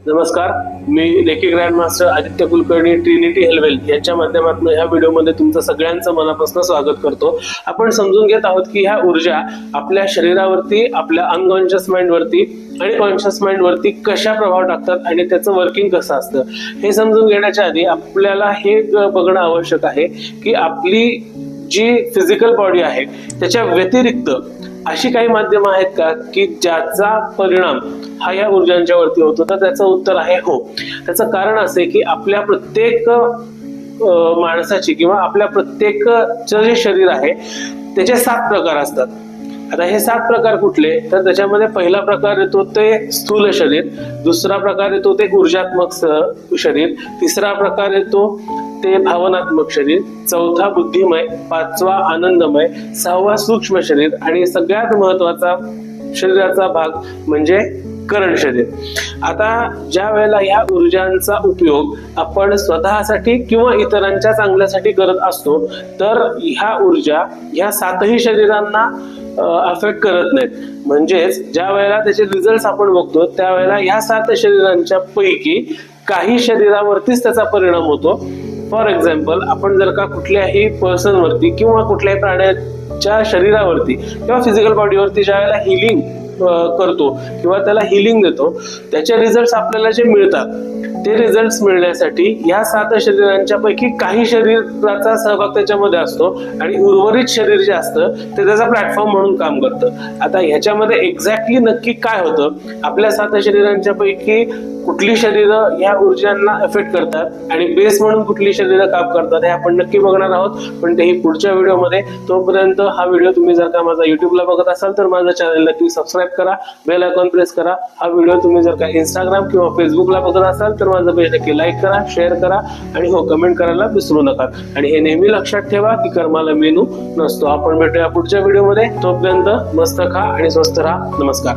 नमस्कार, मी लेखी grand master Aditya Kulkarni Trinity health यांच्या माध्यमातून ह्या व्हिडिओमध्ये तुमचं सगळ्यांचं मनापासून स्वागत करतो। आपण समजून घेत आहोत की ह्या ऊर्जा आपल्या शरीरावरती, आपल्या अनकॉन्शियस माइंडवरती आणि कॉन्शियस माइंडवरती कशा प्रभाव टाकतात आणि त्याचं वर्किंग कसं असतं हे समजून घेण्याच्या आधी आपल्याला हे बघणं आवश्यक आहे की आपली जी फिजिकल बॉडी आहे त्याच्या व्यतिरिक्त अशी काही माध्यमं आहेत का की ज्याचा परिणाम हा या ऊर्जांच्या वरती होतो? तर त्याचं उत्तर आहे हो। त्याचं कारण असे की आपल्या प्रत्येक माणसाची किंवा आपल्या प्रत्येकचं जे शरीर आहे त्याचे 7 प्रकार असतात। आता हे 7 प्रकार कुठले? तर त्याच्यामध्ये पहिला प्रकार येतो ते स्थूल शरीर, दुसरा प्रकार येतो ते ऊर्जात्मक शरीर, तिसरा प्रकार येतो ते भावनात्मक शरीर, चौथा बुद्धिमय, पाचवा आनंदमय, 6वा सूक्ष्म शरीर आणि सगळ्यात महत्वाचा शरीराचा भाग म्हणजे करण शरीर। आता ज्या वेळेला ह्या ऊर्जांचा उपयोग आपण स्वतःसाठी किंवा इतरांच्या चांगल्यासाठी करत असतो तर ह्या ऊर्जा ह्या 7ही शरीरांना अफेक्ट करत नाहीत। म्हणजेच ज्या वेळेला त्याचे रिझल्ट आपण बघतो त्यावेळेला ह्या 7 शरीरांच्या पैकी काही शरीरावरतीच त्याचा परिणाम होतो। फॉर एक्झाम्पल, आपण जर का कुठल्याही पर्सन वरती किंवा कुठल्याही प्राण्याच्या शरीरावरती किंवा फिजिकल बॉडीवरती ज्या वेळेला हिलिंग करतो किंवा त्याला हिलिंग देतो त्याचे रिझल्ट आपल्याला जे मिळतात ते रिझल्ट मिळण्यासाठी या 7 शरीरांच्या पैकी काही शरीराचा सहभाग त्याच्यामध्ये असतो आणि उर्वरित शरीर जे असतं ते त्याचा प्लॅटफॉर्म म्हणून काम करतं। आता ह्याच्यामध्ये एक्झॅक्टली नक्की काय होतं, आपल्या 7 शरीरांच्या पैकी कुठली शरीरं या ऊर्जांना इफेक्ट करतात आणि बेस म्हणून कुठली शरीरं काम करतात हे आपण नक्की बघणार आहोत, पण तेही पुढच्या व्हिडिओमध्ये। तोपर्यंत हा व्हिडिओ तुम्ही जर का माझा युट्यूबला बघत असाल तर माझं चॅनल नक्की सबस्क्राईब करा, बेल आयकॉन प्रेस करा। हा व्हिडिओ तुम्ही जर का इंस्टाग्राम किंवा फेसबुकला बघत असाल तर माझं पेज नक्की लाईक करा, शेअर करा आणि हो कमेंट करायला विसरू नका। आणि हे नेहमी लक्षात ठेवा की कर्माला मेनू नसतो। आपण भेटूया पुढच्या व्हिडिओमध्ये, तोपर्यंत मस्त खा आणि स्वस्थ राहा। नमस्कार।